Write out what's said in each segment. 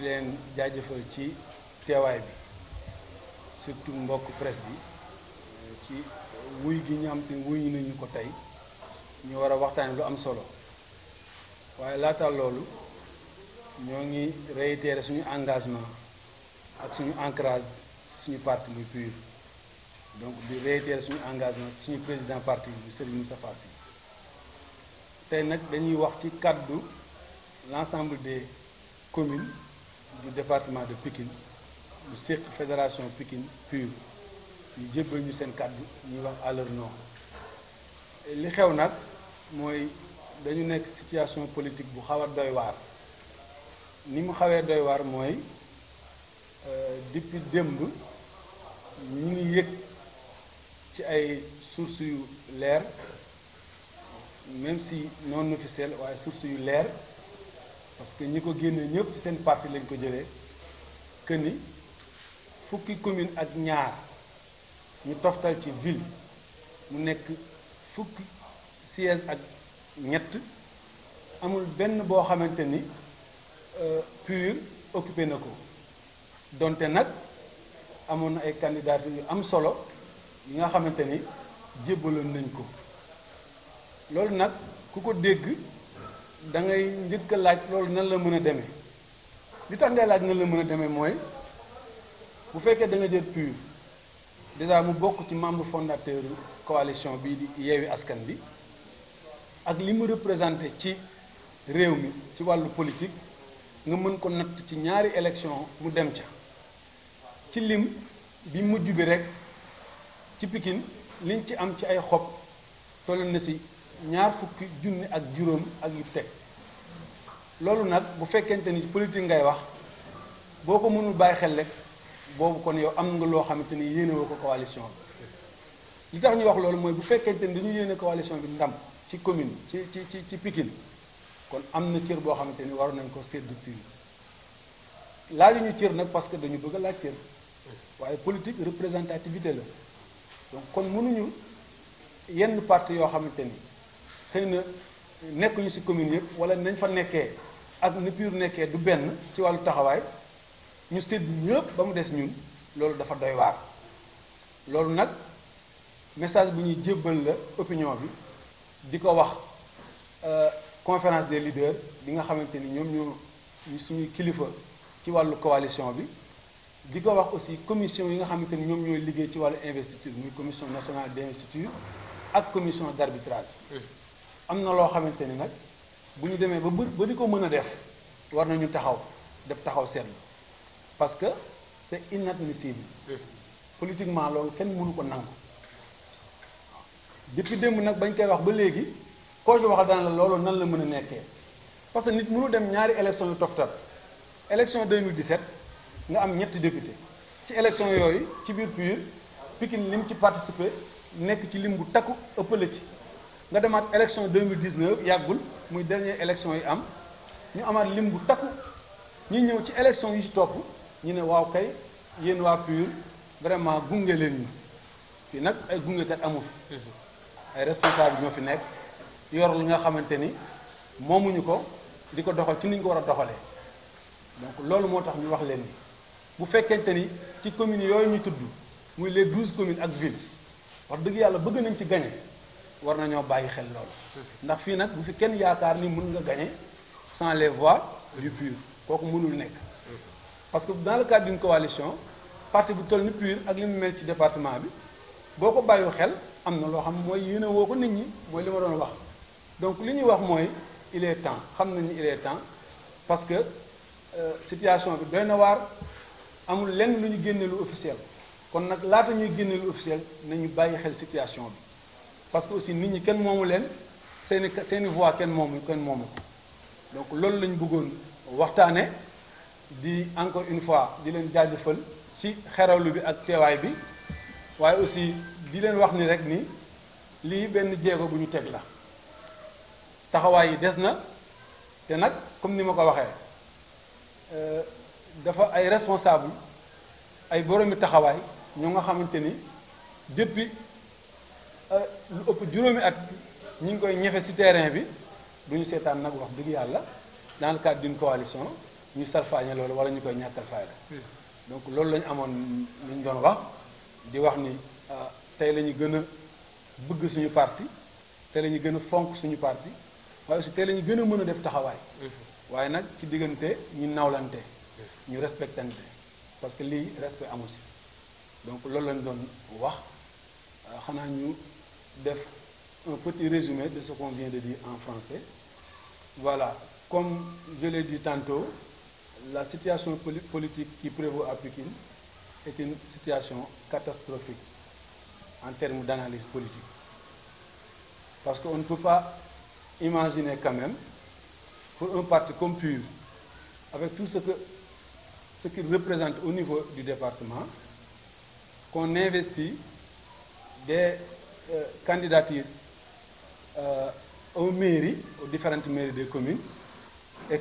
leen jaajëfal ci teewaay bi surtout mbokk presse bi ci wuy gi ñu am te wuy nañu ko tey ñu war a waxtaane lu am solo waaye laata loolu ñoo ngi réitérer suñu engagement ak suñu ancrage ci suñu parti muy PUR donc di réitérer suñu engagement ci suñu président parti bi Serigne Moustapha Sy tey nag dañuy wax ci kàddu l'ensemble des communes du département de Pikine ñu séq fédération Pikine PUR ñu jébbal ñu seen kàddu ñuy wax à leur nom li xew nag mooy dañu nekk situation politique bu xaw a doy waar ni mu xawee doy waar mooy depuis démb ñu ngi yëg ci ay sources yu leer même si non officiel waaye sources yu leer parce que ñi ko génne ñëpp ci seen parti lañ ko jëlee que ni fukki commune ak ñaar ñu toftal ci ville mu nekk fukki siège ak ñett amul benn boo xamante ni PUR occupé na ko donte nag amoon na ay candidatures yu am solo yi nga xamante ni jébbaloon nañ ko loolu nag ku ko dégg da ngay njëkk a laaj loolu nan la mën a demee li tax ngay laaj nan la mën a demee mooy bu fekkee da nga jël PUR déjà mu bokk ci membre fondateur coalition bii di Yewwi Askan Wi ak li mu représenté ci réew mi ci wàllu politique nga mën ko natt ci ñaari élection mu dem ca ci lim bi mujj bi rek ci Pikine liñ ci am ci ay xob toll na si ñaar fukki junni ak juróom ak yu teg loolu nag bu fekkente ni politique ngay wax boo ko mënul bàyyi xel rek boobu kon yow am nga loo xamante ni yéene woo ko coalition bi li tax ñu wax loolu mooy bu fekkente ni dañu yéene coalition bi ndam ci commune ci Pikine kon am na cër boo xamante ni waroon nañ ko sédd PUR laajuñu cër nag parce que dañu bëgg a laaj cër waaye politique représentativité la donc kon mënuñu yenn parti yoo xamante ni xëy na nekkuñu ci commune yëpp wala nañ fa nekkee ak ni PUR nekkee du benn ci wàllu taxawaay ñu sédd ñëpp ba mu des ñun loolu dafa doy waar loolu nag message bu ñuy jébbal la opinion bi di ko wax conférence des leaders bi nga xamante ni ñoom ñoo suñuy kilifa ci wàllu coalition bi di ko wax aussi commission yi nga xamante ni ñoom ñooy liggéey ci wàllu investiture muy commission nationale d'investiture ak commission d'arbitrage am na loo xamante ni nag bu ñu demee ba di ko mën a def war nañu def taxaw seetlu parce que c'est inadmissible politiquement loolu kenn mënu ko nangu depuis démb nag bañ koy wax ba léegi koo ci wax daan la loolu nan la mën a nekkee parce que nit mënu dem ñaari élection yu toftal élection 2017 nga am ñetti député ci élection yooyu ci biir PUR Pikine lim ci participer nekk ci lim bu takku ëppale ci nga demaat élection 2019 yàggul muy dernière élection yi am ñu amaat lim bu takku ñi ñëw ci élection yi ci topp ñu ne waaw kay yéen waa PUR vraiment gunge leen ñu fii nag ay gungekat amu fi ay responsable ñoo fi nekk yor li nga xamante ni moomuñu ko di ko doxal ci ni ñu ko war a doxalee donc loolu moo tax ñu wax leen ni bu fekkente ni ci communes yooyu ñu tudd muy les 12 communes ak ville wax dëgg yàlla bëgg nañ ci gagné war nañoo bàyyi xel loolu ndax fii nag bu fi kenn yaakaar ni mën nga gagné sans les voix du PUR kooku mënul nekk parce que dans le cadre d'une coalition parti bu toll ni PUR ak li mu mel ci département bi boo ko bàyyiwul xel am na loo xam mooy yéene woo ko nit ñi mooy li ma doon wax donc li ñuy wax mooy il est temps xam nañu il est temps parce que situation bi doy na waar amul lenn lu ñu génne lu officiel kon nag laata ñuy génne lu officiel nañu bàyyi xel situation bi parce que aussi nit ñi kenn moomu leen seeni voix kenn moomu ko donc loolu lañu bëggoon waxtaane di encore une fois di leen jaajëfal ci xerawlu bi ak teewaay bi waaye aussi di leen wax ni rek ni lii benn jéego bu ñu teg la taxawaay yi des na te nag comme ni ma ko waxee dafa ay responsable ay boroomi taxawaay ñoo nga xamante ni depuis lu ëpp juróomi at ñi ngi koy ñefe ci terrain bi du ñu seetaan nag wax dëgg yàlla dans le cadre d'une coalition ñu salfaañe loolu wala ñu koy ñàkkal fayda. Donc loolu la ñu amoon lu ñu doon wax di wax ni tey la ñu gën a bëgg suñu parti tey la ñu gën a fonk suñu parti waaye aussi tey la ñu gën a mën a def taxawaay. waaye nag ci diggante ñu nawlante ñu respectante parce que lii respect amu si donc loolu lañ doon wax xanaa ñu def un petit résumé de ce qu'on vient de dire en français. Voilà, comme je l'ai dit tantôt, la situation politique qui prévaut à Pékin est une situation catastrophique en termes d'analyse politique. Parce qu'on ne peut pas imaginer quand même, pour un parti comme PUR, avec tout ce qu'il représente au niveau du département, qu'on investit des candidatures aux mairies, aux différentes mairies des communes, et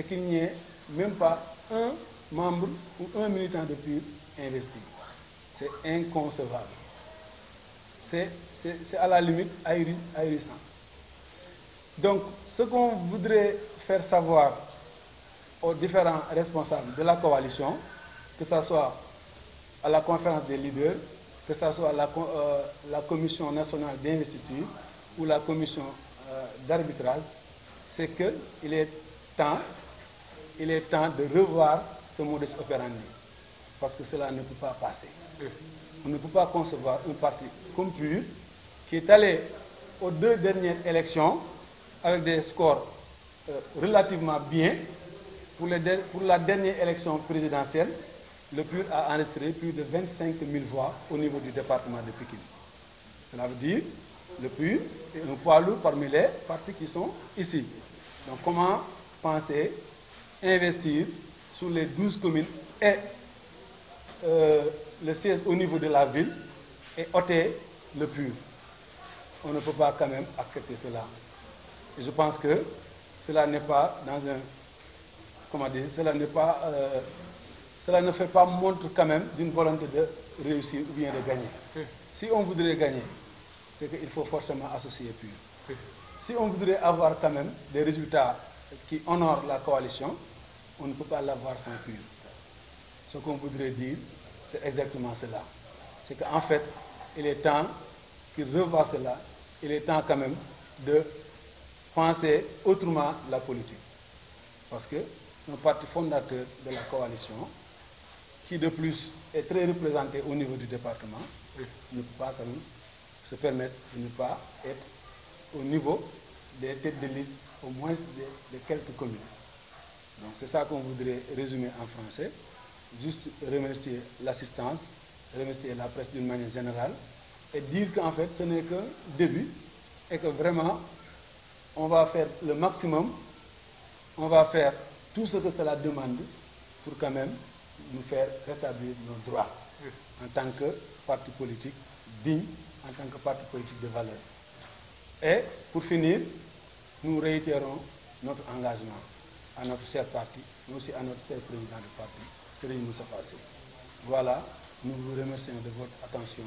qu'il n'y ait même pas un membre ou un militant de PUR investi. C'est inconcevable. C'est à la limite ahurissant. Donc, ce qu'on voudrait faire savoir aux différents responsables de la coalition, que ce soit à la conférence des leaders, que ce soit la commission nationale d'investiture ou la commission d'arbitrage, c'est qu'il est temps de revoir ce modus operandi, parce que cela ne peut pas passer. On ne peut pas concevoir un parti comme PUR qui est allé aux 2 dernières élections avec des scores relativement bien. Pour la dernière élection présidentielle, le PUR a enregistré plus de 25 000 voix au niveau du département de Pékin. Cela veut dire que le PUR est un poids lourd parmi les partis qui sont ici. Donc comment penser investir sur les 12 communes et le siège au niveau de la ville et ôter le PUR? On ne peut pas quand même accepter cela. Et je pense que cela n'est pas dans un... Comment dire, cela ne fait pas montre quand même d'une volonté de réussir ou bien de gagner. Si on voudrait gagner, c'est qu'il faut forcément associer PUR. Si on voudrait avoir quand même des résultats qui honorent la coalition, on ne peut pas l'avoir sans PUR. Ce qu'on voudrait dire, c'est exactement cela. C'est qu'en fait, il est temps qu'il revoie cela. Il est temps quand même de penser autrement la politique. Parce que un parti fondateur de la coalition, qui de plus est très représenté au niveau du département, ne peut pas quand même se permettre de ne pas être au niveau des têtes de liste, au moins de quelques communes. Donc c'est ça qu'on voudrait résumer en français. Juste remercier l'assistance, remercier la presse d'une manière générale, et dire qu'en fait ce n'est qu'un début, et que vraiment on va faire le maximum, on va faire tout ce que cela demande pour quand même nous faire rétablir nos droits en tant que parti politique digne, en tant que parti politique de valeur. Et pour finir, nous réitérons notre engagement à notre cher parti, mais aussi à notre cher président du parti, Serigne Moustapha Sy. Voilà, nous vous remercions de votre attention.